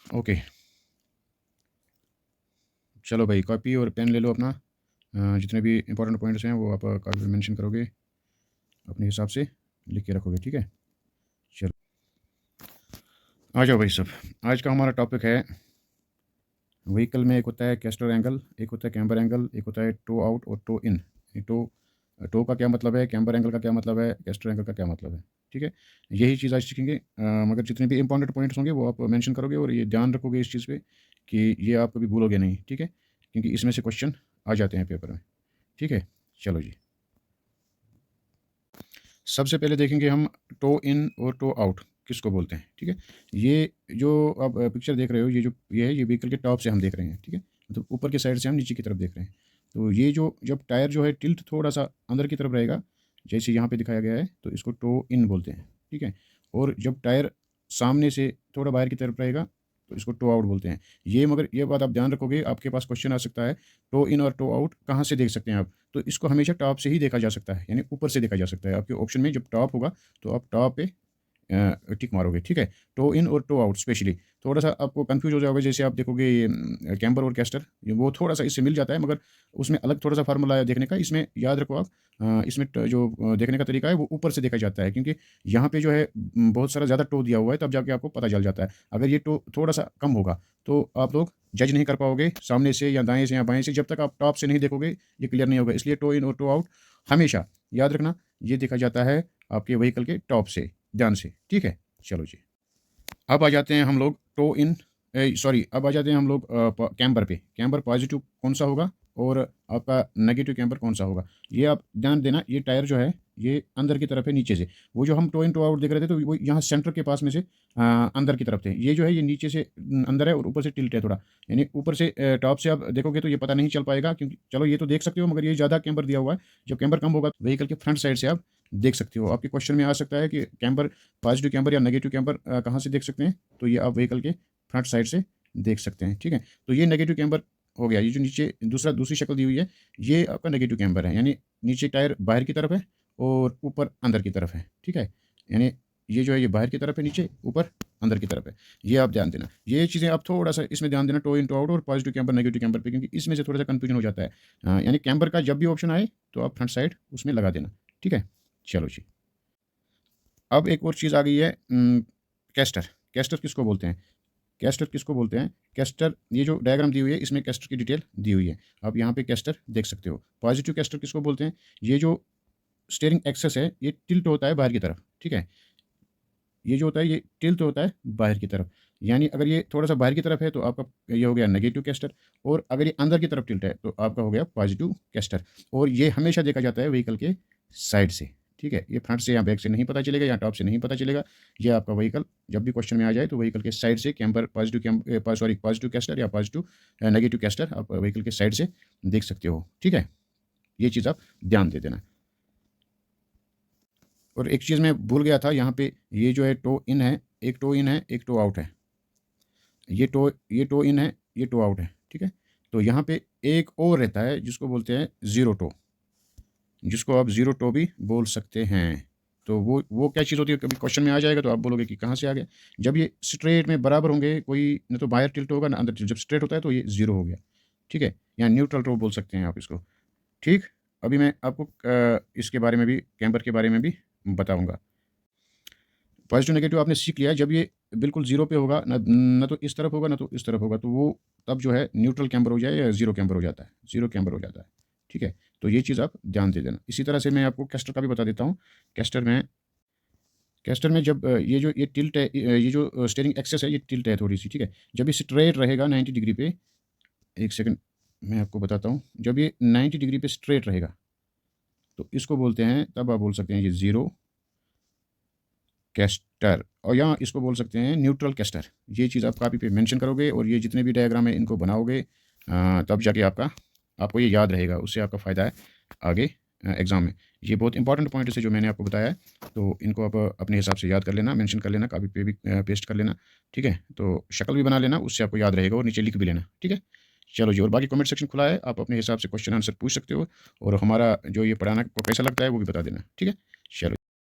Okay, चलो भाई, copy और पेन ले लो अपना। जितने भी इंपॉर्टेंट पॉइंट्स हैं वो आप कागज में मेंशन करोगे, अपने हिसाब से लिख के रखोगे, ठीक है। चलो आ जाओ भाई सब। आज का हमारा टॉपिक है, व्हीकल में एक होता है कैस्टर एंगल, एक होता है कैम्बर एंगल, एक होता है टो आउट और टो इन। टो टो का क्या मतलब है, कैम्बर एंगल का क्या मतलब है, कैस्टर एंगल का क्या मतलब है, ठीक है। यही चीज़ आज सीखेंगे। मगर जितने भी इंपॉर्टेंट पॉइंट्स होंगे वो आप मेंशन करोगे और ये ध्यान रखोगे इस चीज़ पे कि ये आप कभी भूलोगे नहीं, ठीक है, क्योंकि इसमें से क्वेश्चन आ जाते हैं पेपर में, ठीक है। चलो जी, सबसे पहले देखेंगे हम टो इन और टो आउट किसको बोलते हैं, ठीक है। ये जो आप पिक्चर देख रहे हो, ये है, ये व्हीकल के टॉप से हम देख रहे हैं, ठीक है, मतलब ऊपर की साइड से हम नीचे की तरफ देख रहे हैं। तो ये जो जब टायर जो है टिल्ट थोड़ा सा अंदर की तरफ रहेगा, जैसे यहाँ पे दिखाया गया है, तो इसको टो इन बोलते हैं, ठीक है। और जब टायर सामने से थोड़ा बाहर की तरफ रहेगा तो इसको टो आउट बोलते हैं। ये मगर ये बात आप ध्यान रखोगे, आपके पास क्वेश्चन आ सकता है टो इन और टो आउट कहाँ से देख सकते हैं आप। तो इसको हमेशा टॉप से ही देखा जा सकता है, यानी ऊपर से देखा जा सकता है। आपके ऑप्शन में जब टॉप होगा तो आप टॉप पे टिक मारोगे, ठीक है। टो इन और टो आउट स्पेशली थोड़ा सा आपको कंफ्यूज हो जाओगे, जैसे आप देखोगे ये कैम्बर और कैस्टर, ये वो थोड़ा सा इससे मिल जाता है, मगर उसमें अलग थोड़ा सा फार्मूला है देखने का। इसमें याद रखो आप, इसमें जो देखने का तरीका है वो ऊपर से देखा जाता है, क्योंकि यहाँ पे जो है बहुत सारा ज़्यादा टो दिया हुआ है, तब जाके आपको पता चल जाता है। अगर ये टो थोड़ा सा कम होगा तो आप लोग जज नहीं कर पाओगे सामने से या दाएं से या बाएं से, जब तक आप टॉप से नहीं देखोगे ये क्लियर नहीं होगा। इसलिए टो इन और टो आउट हमेशा याद रखना, ये देखा जाता है आपके व्हीकल के टॉप से, ध्यान से, ठीक है। चलो जी, अब आ जाते हैं हम लोग टो इन, सॉरी, अब आ जाते हैं हम लोग कैम्बर पे। कैम्बर पॉजिटिव कौन सा होगा और आपका नेगेटिव कैम्बर कौन सा होगा, ये आप ध्यान देना। ये टायर जो है ये अंदर की तरफ है नीचे से। वो जो हम टो इन टो आउट देख रहे थे तो वो यहाँ सेंटर के पास में से अंदर की तरफ थे। ये जो है ये नीचे से अंदर है और ऊपर से टिल्ट है थोड़ा, यानी ऊपर से टॉप से आप देखोगे तो ये पता नहीं चल पाएगा, क्योंकि चलो ये तो देख सकते हो, मगर ये ज़्यादा कैम्बर दिया हुआ है। जब कैम्बर कम होगा तो व्हीकल के फ्रंट साइड से आप देख सकते हो। आपके क्वेश्चन में आ सकता है कि कैम्बर पॉजिटिव कैम्बर या नेगेटिव कैम्बर कहाँ से देख सकते हैं, तो ये आप व्हीकल के फ्रंट साइड से देख सकते हैं, ठीक है। तो ये नेगेटिव कैम्बर हो गया। ये जो नीचे दूसरी शक्ल दी हुई है ये आपका नेगेटिव कैम्बर है, यानी नीचे टायर बाहर की तरफ है और ऊपर अंदर की तरफ है, ठीक है। यानी ये जो है ये बाहर की तरफ है, नीचे ऊपर अंदर की तरफ है। ये आप ध्यान देना, ये चीज़ें आप थोड़ा सा इसमें ध्यान देना, टो इन टो आउट और पॉजिटिव कैम्बर नेगेटिव कैम्बर पे, क्योंकि इसमें से थोड़ा सा कन्फ्यूजन हो जाता है। यानी कैम्बर का जब भी ऑप्शन आए तो आप फ्रंट साइड उसमें लगा देना, ठीक है। चलो जी, अब एक और चीज़ आ गई है, कैस्टर। कैस्टर किसको बोलते हैं, कैस्टर किसको बोलते हैं, कैस्टर, ये जो डायग्राम दी हुई है इसमें कैस्टर की डिटेल दी हुई है। आप यहाँ पे कैस्टर देख सकते हो। पॉजिटिव कैस्टर किसको बोलते हैं, ये जो स्टीयरिंग एक्सेस है ये टिल्ट होता है बाहर की तरफ, ठीक है। ये जो होता है ये टिल्ट होता है बाहर की तरफ, यानी अगर ये थोड़ा सा बाहर की तरफ है तो आपका ये हो गया नेगेटिव कैस्टर, और अगर ये अंदर की तरफ टिल्ट है तो आपका हो गया पॉजिटिव कैस्टर। और ये हमेशा देखा जाता है व्हीकल के साइड से, ठीक है। ये फ्रंट से या बैक से नहीं पता चलेगा या टॉप से नहीं पता चलेगा। ये आपका व्हीकल जब भी क्वेश्चन में आ जाए तो व्हीकल के साइड से कैम्पर पॉजिटिव कैस्टर या पॉजिटिव नेगेटिव कैस्टर आप व्हीकल के साइड से देख सकते हो, ठीक है। ये चीज़ आप ध्यान दे देना। और एक चीज़ मैं भूल गया था यहाँ पे, ये जो है टो इन है, एक टो इन है एक टो आउट है। ये टो इन है, ये टो आउट है, ठीक है। तो यहाँ पे एक और रहता है जिसको बोलते हैं ज़ीरो टो, जिसको आप ज़ीरो टो भी बोल सकते हैं। तो वो क्या चीज़ होती है, कभी क्वेश्चन में आ जाएगा तो आप बोलोगे कि कहाँ से आ गया। जब ये स्ट्रेट में बराबर होंगे, कोई न तो बाहर टिल्ट होगा ना अंदर टिल्ट, जब स्ट्रेट होता है तो ये ज़ीरो हो गया, ठीक है। या न्यूट्रल टो बोल सकते हैं आप इसको, ठीक। अभी मैं आपको इसके बारे में भी, कैम्बर के बारे में भी बताऊँगा। पॉजिटिव नेगेटिव आपने सीख लिया है। जब ये बिल्कुल ज़ीरो पे होगा, ना तो इस तरफ होगा ना तो इस तरफ होगा, तो वो तब जो है न्यूट्रल कैम्बर हो जाए या ज़ीरो कैम्बर हो जाता है, ज़ीरो कैम्बर हो जाता है, ठीक है। तो ये चीज़ आप ध्यान दे देना। इसी तरह से मैं आपको कैस्टर का भी बता देता हूँ। कैस्टर में जब ये टिल्ट है, ये जो स्टीयरिंग एक्सेस है ये टिल्ट है थोड़ी सी, ठीक है। जब ये स्ट्रेट रहेगा 90 डिग्री पे, एक सेकंड मैं आपको बताता हूँ। जब ये 90 डिग्री पे स्ट्रेट रहेगा तो इसको बोलते हैं, तब आप बोल सकते हैं ये ज़ीरो कैस्टर, और यहाँ इसको बोल सकते हैं न्यूट्रल कैस्टर। ये चीज़ आप कॉपी पे मेंशन करोगे और ये जितने भी डायग्राम है इनको बनाओगे, तब जाके आपको ये याद रहेगा, उससे आपका फ़ायदा है आगे एग्ज़ाम में। ये बहुत इंपॉर्टेंट पॉइंट है जो मैंने आपको बताया है, तो इनको आप अपने हिसाब से याद कर लेना, मेंशन कर लेना, कॉपी पे भी पेस्ट कर लेना, ठीक है। तो शक्ल भी बना लेना, उससे आपको याद रहेगा, और नीचे लिख भी लेना, ठीक है। चलो जी, और बाकी कमेंट सेक्शन खुला है, आप अपने हिसाब से क्वेश्चन आंसर पूछ सकते हो, और हमारा जो ये पढ़ाना को कैसा लगता है वो भी बता देना, ठीक है। चलो।